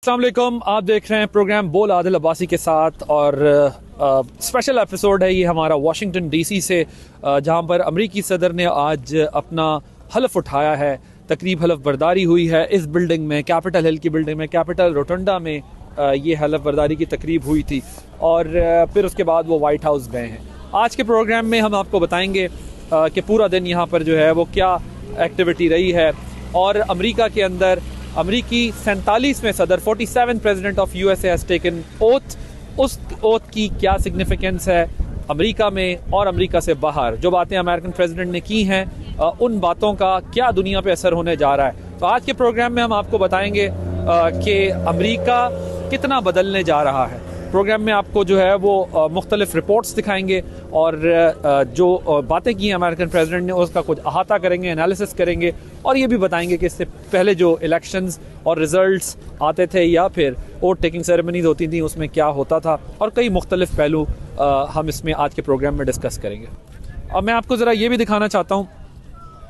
अस्सलाम वालेकुम, आप देख रहे हैं प्रोग्राम बोल आदिल अब्बासी के साथ और स्पेशल एपिसोड है ये हमारा वाशिंगटन डीसी से, जहां पर अमरीकी सदर ने आज अपना हलफ उठाया है। तकरीब हलफ बर्दारी हुई है इस बिल्डिंग में, कैपिटल हिल की बिल्डिंग में, कैपिटल रोटंडा में ये हलफ बर्दारी की तकरीब हुई थी और फिर उसके बाद वो वाइट हाउस गए हैं। आज के प्रोग्राम में हम आपको बताएंगे कि पूरा दिन यहाँ पर जो है वो क्या एक्टिविटी रही है और अमरीका के अंदर अमरीकी 47वें सदर 47 president of USA has taken oath, उस ओथ की क्या सिग्निफिकेंस है अमरीका में और अमरीका से बाहर। जो बातें अमेरिकन प्रेसिडेंट ने की हैं उन बातों का क्या दुनिया पे असर होने जा रहा है। तो आज के प्रोग्राम में हम आपको बताएंगे कि अमरीका कितना बदलने जा रहा है। प्रोग्राम में आपको जो है वो मुख्तलिफ रिपोर्ट्स दिखाएंगे और जो बातें की हैं अमेरिकन प्रेसिडेंट ने उसका कुछ अहाता करेंगे, एनालिसिस करेंगे और ये भी बताएंगे कि इससे पहले जो इलेक्शंस और रिजल्ट्स आते थे या फिर वोट टेकिंग सेरेमनीज होती थी उसमें क्या होता था और कई मुख्तलिफ पहलू हम इसमें आज के प्रोग्राम में डिस्कस करेंगे। अब मैं आपको ज़रा ये भी दिखाना चाहता हूँ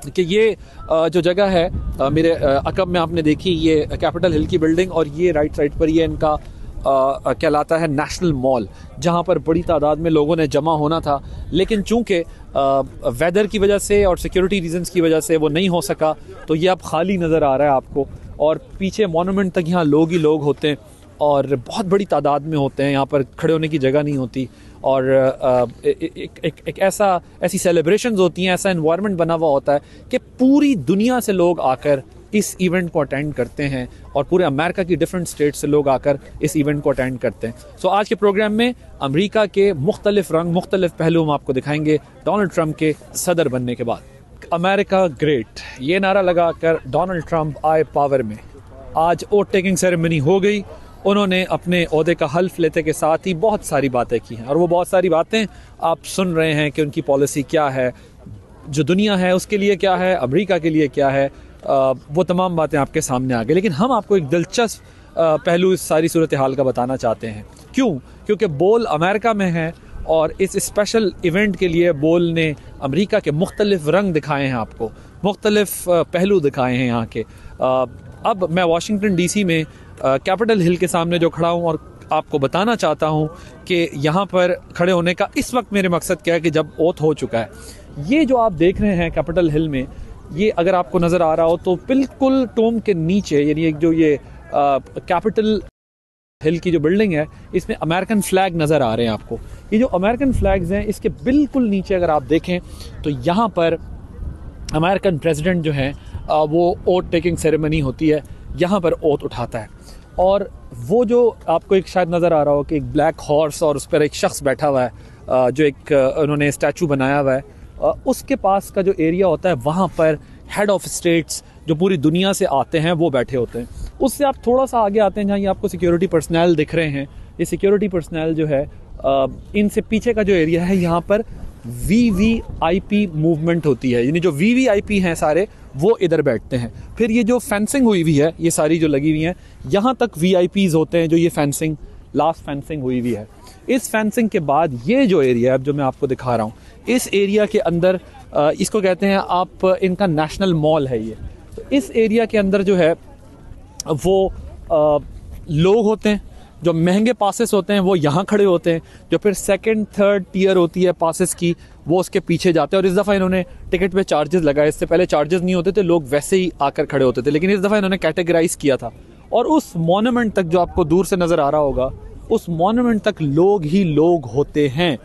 कि ये जो जगह है मेरे अकब में आपने देखी, ये कैपिटल हिल की बिल्डिंग और ये राइट साइड पर ये इनका कहलाता है नेशनल मॉल, जहां पर बड़ी तादाद में लोगों ने जमा होना था, लेकिन चूंकि वेदर की वजह से और सिक्योरिटी रीजंस की वजह से वो नहीं हो सका, तो ये अब खाली नज़र आ रहा है आपको। और पीछे मॉन्यूमेंट तक यहाँ लोग ही लोग होते हैं और बहुत बड़ी तादाद में होते हैं, यहाँ पर खड़े होने की जगह नहीं होती और एक ऐसी सेलिब्रेशंस होती हैं, ऐसा एनवायरनमेंट बना हुआ होता है कि पूरी दुनिया से लोग आकर इस इवेंट को अटेंड करते हैं और पूरे अमेरिका की डिफरेंट स्टेट से लोग आकर इस इवेंट को अटेंड करते हैं। सो आज के प्रोग्राम में अमेरिका के मुख्तलिफ रंग, मुख्तलिफ पहलू हम आपको दिखाएंगे डोनाल्ड ट्रंप के सदर बनने के बाद। अमेरिका ग्रेट, ये नारा लगाकर डोनाल्ड ट्रंप आए पावर में। आज वोट टेकिंग सेरेमनी हो गई, उन्होंने अपने ओहदे का हल्फ लेते के साथ ही बहुत सारी बातें की हैं और वो बहुत सारी बातें आप सुन रहे हैं कि उनकी पॉलिसी क्या है, जो दुनिया है उसके लिए क्या है, अमेरिका के लिए क्या है, वो तमाम बातें आपके सामने आ गई। लेकिन हम आपको एक दिलचस्प पहलू इस सारी सूरत हाल का बताना चाहते हैं। क्यों? क्योंकि बोल अमेरिका में है और इस स्पेशल इवेंट के लिए बोल ने अमेरिका के मुख्तलिफ रंग दिखाए हैं, आपको मुख्तलिफ पहलू दिखाए हैं यहाँ के। अब मैं वाशिंगटन डीसी में कैपिटल हिल के सामने जो खड़ा हूँ और आपको बताना चाहता हूँ कि यहाँ पर खड़े होने का इस वक्त मेरे मकसद क्या है कि जब ओथ हो चुका है। ये जो आप देख रहे हैं कैपिटल हिल में, ये अगर आपको नज़र आ रहा हो तो बिल्कुल टोम के नीचे, यानी एक जो ये कैपिटल हिल की जो बिल्डिंग है इसमें अमेरिकन फ्लैग नज़र आ रहे हैं आपको। ये जो अमेरिकन फ्लैग्स हैं इसके बिल्कुल नीचे अगर आप देखें तो यहाँ पर अमेरिकन प्रेसिडेंट जो है वो ओथ टेकिंग सेरेमनी होती है, यहाँ पर ओथ उठाता है और वो जो आपको एक शायद नज़र आ रहा हो कि एक ब्लैक हॉर्स और उस पर एक शख्स बैठा हुआ है जो एक उन्होंने स्टैचू बनाया हुआ है, उसके पास का जो एरिया होता है वहाँ पर हेड ऑफ स्टेट्स जो पूरी दुनिया से आते हैं वो बैठे होते हैं। उससे आप थोड़ा सा आगे आते हैं जहाँ ये आपको सिक्योरिटी पर्सनल दिख रहे हैं। ये सिक्योरिटी पर्सनल जो है इनसे पीछे का जो एरिया है यहाँ पर VVIP मूवमेंट होती है, यानी जो VVIP हैं सारे वो इधर बैठते हैं। फिर ये जो फेंसिंग हुई हुई है, ये सारी जो लगी हुई हैं, यहाँ तक VIPs होते हैं जो ये फेंसिंग लास्ट फेंसिंग हुई हुई है। इस फेंसिंग के बाद ये जो एरिया है जो मैं आपको दिखा रहा हूँ, इस एरिया के अंदर इसको कहते हैं आप, इनका नेशनल मॉल है ये। तो इस एरिया के अंदर जो है वो लोग होते हैं, जो महंगे पासेस होते हैं वो यहाँ खड़े होते हैं, जो फिर सेकंड थर्ड टियर होती है पासेस की वो उसके पीछे जाते हैं। और इस दफ़ा इन्होंने टिकट पे चार्जेस लगाए, इससे पहले चार्जेस नहीं होते थे, लोग वैसे ही आकर खड़े होते थे, लेकिन इस दफ़ा इन्होंने कैटेगराइज किया था। और उस मॉन्यूमेंट तक जो आपको दूर से नज़र आ रहा होगा, उस मॉन्यूमेंट तक लोग ही लोग होते हैं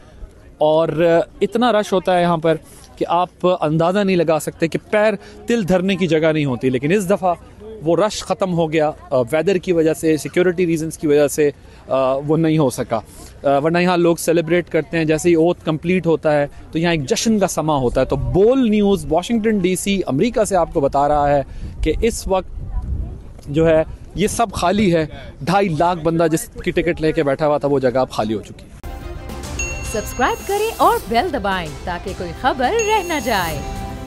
और इतना रश होता है यहाँ पर कि आप अंदाज़ा नहीं लगा सकते कि पैर तिल धरने की जगह नहीं होती। लेकिन इस दफ़ा वो रश ख़त्म हो गया, वेदर की वजह से, सिक्योरिटी रीजंस की वजह से वो नहीं हो सका, वरना यहाँ लोग सेलिब्रेट करते हैं। जैसे ही ओथ कंप्लीट होता है तो यहाँ एक जश्न का समा होता है। तो बोल न्यूज़ वाशिंगटन डीसी अमेरिका से आपको बता रहा है कि इस वक्त जो है ये सब खाली है। 2.5 लाख बंदा जिसकी टिकट लेके बैठा हुआ था वो जगह अब खाली हो चुकी है। सब्सक्राइब करें और बेल दबाएं ताकि कोई खबर रह न जाए।